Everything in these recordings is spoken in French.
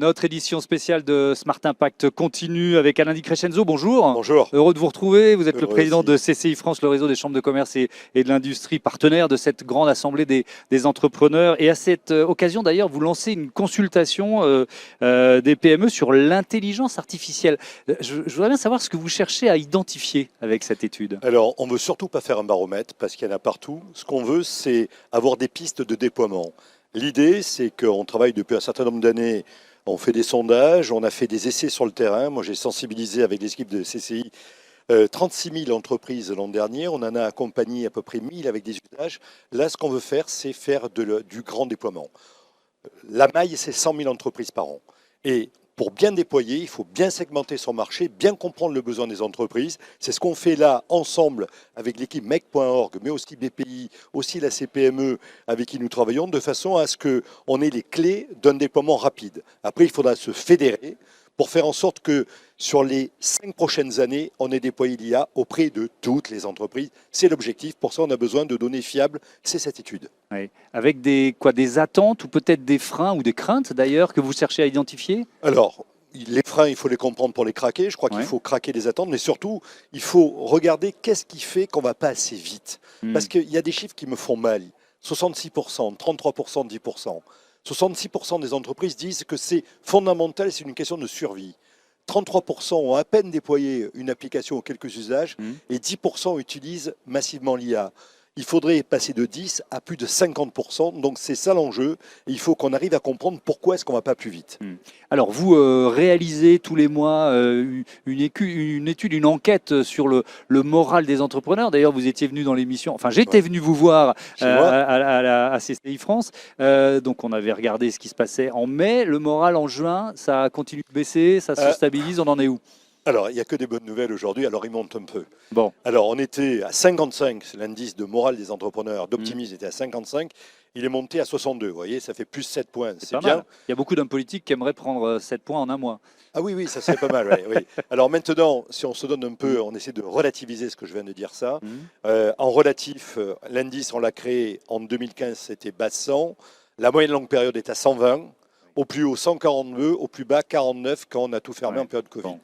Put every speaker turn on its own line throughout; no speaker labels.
Notre édition spéciale de Smart Impact continue avec Alain Di Crescenzo. Bonjour.
Bonjour.
Heureux de vous retrouver. Vous êtes
Heureux
le président
aussi.
de CCI France, le réseau des chambres de commerce et de l'industrie, partenaire de cette grande assemblée des entrepreneurs. Et à cette occasion, d'ailleurs, vous lancez une consultation des PME sur l'intelligence artificielle. Je voudrais bien savoir ce que vous cherchez à identifier avec cette étude.
Alors, on ne veut surtout pas faire un baromètre parce qu'il y en a partout. Ce qu'on veut, c'est avoir des pistes de déploiement. L'idée, c'est qu'on travaille depuis un certain nombre d'années. On fait des sondages, on a fait des essais sur le terrain. Moi, j'ai sensibilisé avec l'équipe de CCI 36 000 entreprises l'an dernier. On en a accompagné à peu près 1000 avec des usages. Là, ce qu'on veut faire, c'est faire du grand déploiement. La maille, c'est 100 000 entreprises par an. Et pour bien déployer, il faut bien segmenter son marché, bien comprendre le besoin des entreprises. C'est ce qu'on fait là, ensemble, avec l'équipe MEC.org, mais aussi BPI, aussi la CPME, avec qui nous travaillons, de façon à ce qu'on ait les clés d'un déploiement rapide. Après, il faudra se fédérer pour faire en sorte que sur les 5 prochaines années, on ait déployé l'IA auprès de toutes les entreprises. C'est l'objectif. Pour ça, on a besoin de données fiables. C'est cette étude.
Oui. Avec des attentes ou peut-être des freins ou des craintes d'ailleurs que vous cherchez à identifier?
Alors, les freins, il faut les comprendre pour les craquer. Je crois qu'il faut craquer les attentes, mais surtout, il faut regarder qu'est-ce qui fait qu'on ne va pas assez vite. Parce qu'il y a des chiffres qui me font mal. 66%, 33%, 10%. 66% des entreprises disent que c'est fondamental, c'est une question de survie. 33% ont à peine déployé une application ou quelques usages et 10% utilisent massivement l'IA. Il faudrait passer de 10 à plus de 50%. Donc c'est ça l'enjeu. Et il faut qu'on arrive à comprendre pourquoi est-ce qu'on ne va pas plus vite.
Alors vous réalisez tous les mois une étude, une enquête sur le moral des entrepreneurs. D'ailleurs, vous étiez venu dans l'émission, enfin j'étais venu vous voir à CCI France. Donc on avait regardé ce qui se passait en mai. Le moral en juin, ça continue de baisser, ça se stabilise, on en est où?
Alors, il n'y a que des bonnes nouvelles aujourd'hui, alors il monte un peu.
Bon.
Alors, on était à 55, c'est l'indice de morale des entrepreneurs, d'optimisme était à 55, il est monté à 62, vous voyez, ça fait plus 7 points, c'est bien.
Mal. Il y a beaucoup d'hommes politiques qui aimeraient prendre 7 points en un mois.
Ah oui, ça serait pas mal, oui. Alors maintenant, si on se donne un peu, on essaie de relativiser ce que je viens de dire ça. En relatif, l'indice, on l'a créé en 2015, c'était bas 100, la moyenne longue période est à 120, au plus haut 142, au plus bas 49 quand on a tout fermé en période Covid. Bon.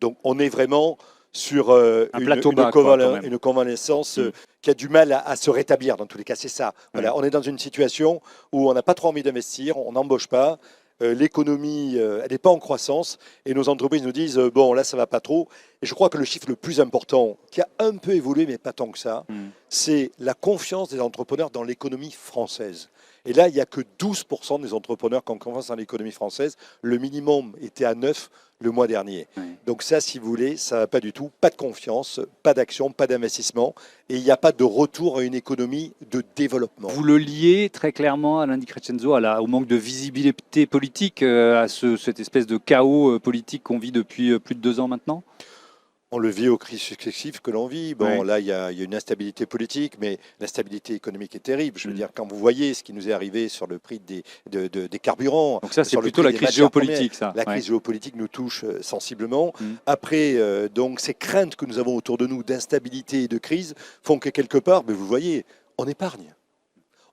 Donc on est vraiment sur une convalescence qui a du mal à se rétablir dans tous les cas, c'est ça. Voilà, on est dans une situation où on n'a pas trop envie d'investir, on n'embauche pas, l'économie elle n'est pas en croissance et nos entreprises nous disent bon là ça va pas trop. Et je crois que le chiffre le plus important, qui a un peu évolué mais pas tant que ça, c'est la confiance des entrepreneurs dans l'économie française. Et là, il n'y a que 12% des entrepreneurs qui ont confiance dans l'économie française. Le minimum était à 9 le mois dernier. Donc ça, si vous voulez, ça ne va pas du tout. Pas de confiance, pas d'action, pas d'investissement. Et il n'y a pas de retour à une économie de développement.
Vous le liez très clairement, Alain Di Crescenzo, au manque de visibilité politique, à cette espèce de chaos politique qu'on vit depuis plus de 2 ans maintenant?
On le vit aux crises successives que l'on vit. Bon, là, il y a une instabilité politique, mais l'instabilité économique est terrible. Je veux dire, quand vous voyez ce qui nous est arrivé sur le prix des carburants...
Donc ça, c'est plutôt la crise géopolitique, ça.
La crise géopolitique nous touche sensiblement. Après, donc, ces craintes que nous avons autour de nous d'instabilité et de crise font que quelque part, vous voyez, on épargne.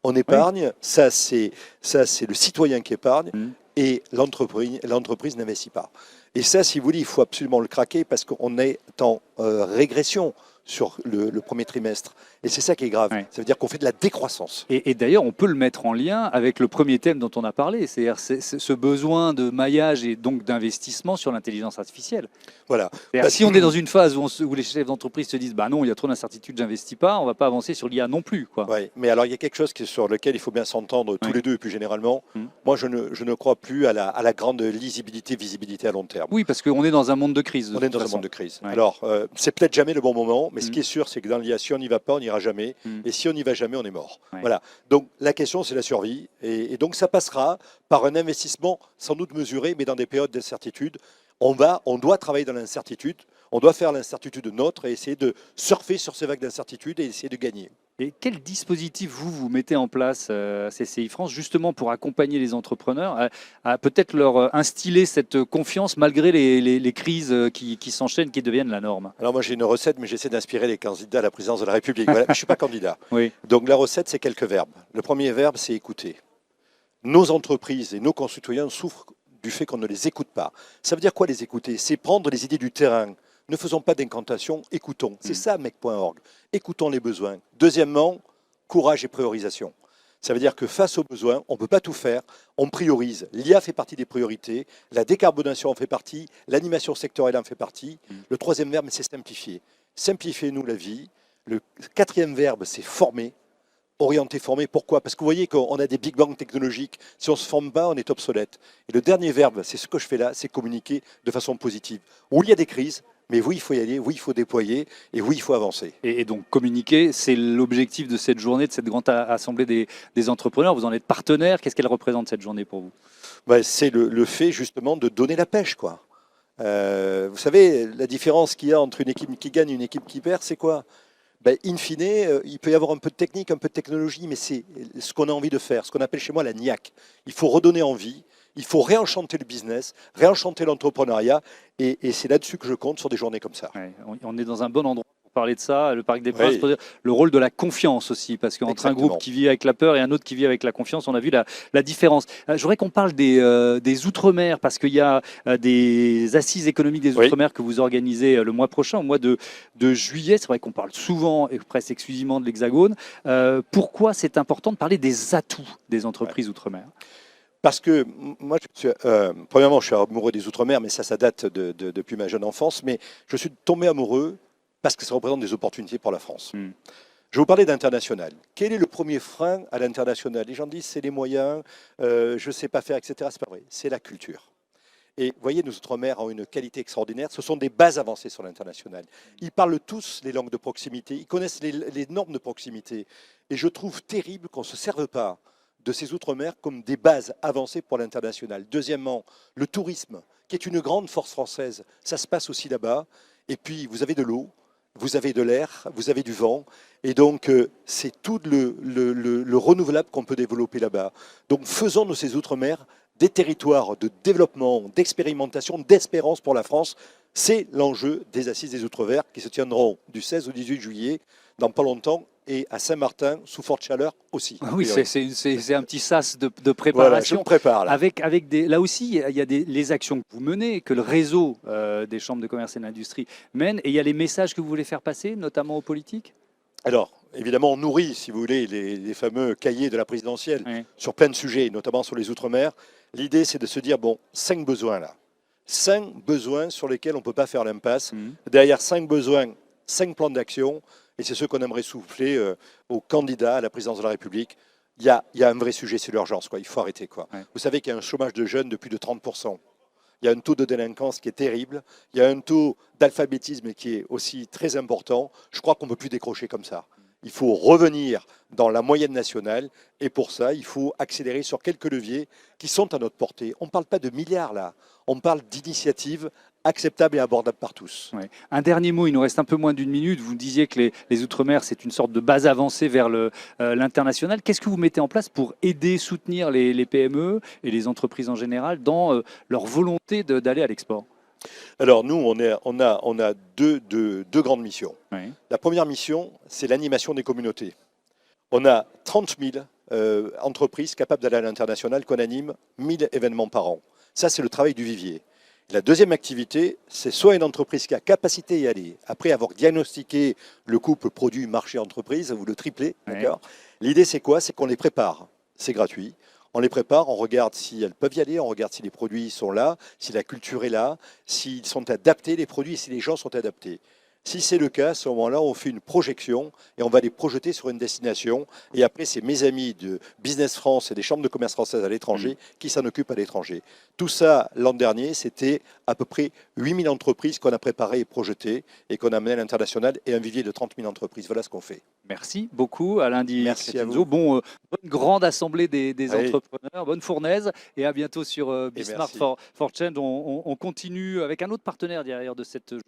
On épargne, ça c'est le citoyen qui épargne, et l'entreprise n'investit pas. Et ça, si vous voulez, il faut absolument le craquer parce qu'on est en régression sur le premier trimestre. Et c'est ça qui est grave. Ça veut dire qu'on fait de la décroissance. Et
d'ailleurs, on peut le mettre en lien avec le premier thème dont on a parlé, c'est-à-dire ce besoin de maillage et donc d'investissement sur l'intelligence artificielle.
Voilà.
Si on est dans une phase où les chefs d'entreprise se disent bah non, il y a trop d'incertitudes, j'investis pas, on ne va pas avancer sur l'IA non plus.
Oui, mais alors il y a quelque chose sur lequel il faut bien s'entendre tous les deux et plus généralement. Moi, je ne crois plus à la grande lisibilité, visibilité à long terme.
Oui, parce qu'on est dans un monde de crise.
On est dans un monde de crise. Alors, c'est peut-être jamais le bon moment, mais ce qui est sûr, c'est que dans l'IA, si on n'y va pas, on n'ira jamais. Et si on n'y va jamais, on est mort. Voilà. Donc la question, c'est la survie. Et donc ça passera par un investissement sans doute mesuré, mais dans des périodes d'incertitude. On doit travailler dans l'incertitude. On doit faire l'incertitude nôtre et essayer de surfer sur ces vagues d'incertitude et essayer de gagner.
Et quel dispositif vous mettez en place à CCI France justement pour accompagner les entrepreneurs à peut-être leur instiller cette confiance malgré les crises qui s'enchaînent, qui deviennent la norme?
Alors moi j'ai une recette, mais j'essaie d'inspirer les candidats à la présidence de la République. Voilà, je ne suis pas candidat.
Oui.
Donc la recette, c'est quelques verbes. Le premier verbe, c'est écouter. Nos entreprises et nos concitoyens souffrent du fait qu'on ne les écoute pas. Ça veut dire quoi les écouter? C'est prendre les idées du terrain. Ne faisons pas d'incantation, écoutons. C'est ça mec.org. Écoutons les besoins. Deuxièmement, courage et priorisation. Ça veut dire que face aux besoins, on ne peut pas tout faire, on priorise. L'IA fait partie des priorités, la décarbonation en fait partie, l'animation sectorielle en fait partie. Le troisième verbe, c'est simplifier. Simplifiez-nous la vie. Le quatrième verbe, c'est former. Orienter, former. Pourquoi? Parce que vous voyez qu'on a des big bangs technologiques. Si on ne se forme pas, on est obsolète. Et le dernier verbe, c'est ce que je fais là, c'est communiquer de façon positive. Oui, il y a des crises, mais oui, il faut y aller, oui, il faut déployer, et oui, il faut avancer.
Et donc communiquer, c'est l'objectif de cette journée, de cette grande assemblée des entrepreneurs. Vous en êtes partenaire. Qu'est-ce qu'elle représente cette journée pour vous?
C'est le fait justement de donner la pêche, quoi. Vous savez, la différence qu'il y a entre une équipe qui gagne et une équipe qui perd, c'est quoi? In fine, il peut y avoir un peu de technique, un peu de technologie, mais c'est ce qu'on a envie de faire, ce qu'on appelle chez moi la niaque. Il faut redonner envie, il faut réenchanter le business, réenchanter l'entrepreneuriat, et c'est là-dessus que je compte sur des journées comme ça.
Ouais, on est dans un bon endroit pour parler de ça, le Parc des Princes, le rôle de la confiance aussi, parce qu'entre un groupe qui vit avec la peur et un autre qui vit avec la confiance, on a vu la différence. Je voudrais qu'on parle des Outre-mer, parce qu'il y a des assises économiques des Outre-mer que vous organisez le mois prochain, au mois de juillet. C'est vrai qu'on parle souvent et presque exclusivement de l'Hexagone. Pourquoi c'est important de parler des atouts des entreprises Outre-mer?
Parce que moi, premièrement, je suis amoureux des Outre-mer, mais ça date depuis ma jeune enfance. Mais je suis tombé amoureux parce que ça représente des opportunités pour la France. Je vais vous parler d'international. Quel est le premier frein à l'international? Les gens disent c'est les moyens, je ne sais pas faire, etc. C'est pas vrai, c'est la culture. Et vous voyez, nos Outre-mer ont une qualité extraordinaire. Ce sont des bases avancées sur l'international. Ils parlent tous les langues de proximité, ils connaissent les normes de proximité. Et je trouve terrible qu'on ne se serve pas de ces Outre-mer comme des bases avancées pour l'international. Deuxièmement, le tourisme, qui est une grande force française, ça se passe aussi là-bas. Et puis, vous avez de l'eau, vous avez de l'air, vous avez du vent. Et donc, c'est tout le renouvelable qu'on peut développer là-bas. Donc, faisons de ces Outre-mer des territoires de développement, d'expérimentation, d'espérance pour la France. C'est l'enjeu des Assises des Outre-mer qui se tiendront du 16 au 18 juillet, dans pas longtemps, et à Saint-Martin, sous forte chaleur aussi.
Oui, c'est un petit sas de préparation.
Voilà, je me prépare là.
Avec là aussi, il y a les actions que vous menez, que le réseau des chambres de commerce et d'industrie mène, et il y a les messages que vous voulez faire passer, notamment aux politiques.
Alors, évidemment, on nourrit, si vous voulez, les fameux cahiers de la présidentielle sur plein de sujets, notamment sur les Outre-mer. L'idée, c'est de se dire, bon, 5 besoins là. 5 besoins sur lesquels on ne peut pas faire l'impasse. Derrière 5 besoins, 5 plans d'action. Et c'est ce qu'on aimerait souffler aux candidats à la présidence de la République. Il y a un vrai sujet, c'est l'urgence. Il faut arrêter. Vous savez qu'il y a un chômage de jeunes de plus de 30%. Il y a un taux de délinquance qui est terrible. Il y a un taux d'alphabétisme qui est aussi très important. Je crois qu'on ne peut plus décrocher comme ça. Il faut revenir dans la moyenne nationale. Et pour ça, il faut accélérer sur quelques leviers qui sont à notre portée. On ne parle pas de milliards là. On parle d'initiatives acceptables et abordables par tous.
Ouais. Un dernier mot, il nous reste un peu moins d'une minute. Vous disiez que les Outre-mer, c'est une sorte de base avancée vers l'international. Qu'est-ce que vous mettez en place pour aider, soutenir les PME et les entreprises en général dans leur volonté d'aller à l'export?
Alors nous, on a deux grandes missions. La première mission, c'est l'animation des communautés. On a 30 000 entreprises capables d'aller à l'international qu'on anime 1000 événements par an. Ça, c'est le travail du vivier. La deuxième activité, c'est soit une entreprise qui a capacité à y aller, après avoir diagnostiqué le couple produit-marché-entreprise, vous le triplez, d'accord ? L'idée, c'est quoi? C'est qu'on les prépare. C'est gratuit. On les prépare, on regarde si elles peuvent y aller, on regarde si les produits sont là, si la culture est là, s'ils sont adaptés, les produits, et si les gens sont adaptés. Si c'est le cas, à ce moment-là, on fait une projection et on va les projeter sur une destination. Et après, c'est mes amis de Business France et des chambres de commerce françaises à l'étranger qui s'en occupent à l'étranger. Tout ça, l'an dernier, c'était à peu près 8000 entreprises qu'on a préparées et projetées et qu'on a menées à l'international et un vivier de 30 000 entreprises. Voilà ce qu'on fait.
Merci beaucoup, Alain Di
Merci à vous.
Bonne grande assemblée des entrepreneurs, bonne fournaise et à bientôt sur Bismart for Change. On continue avec un autre partenaire derrière de cette journée.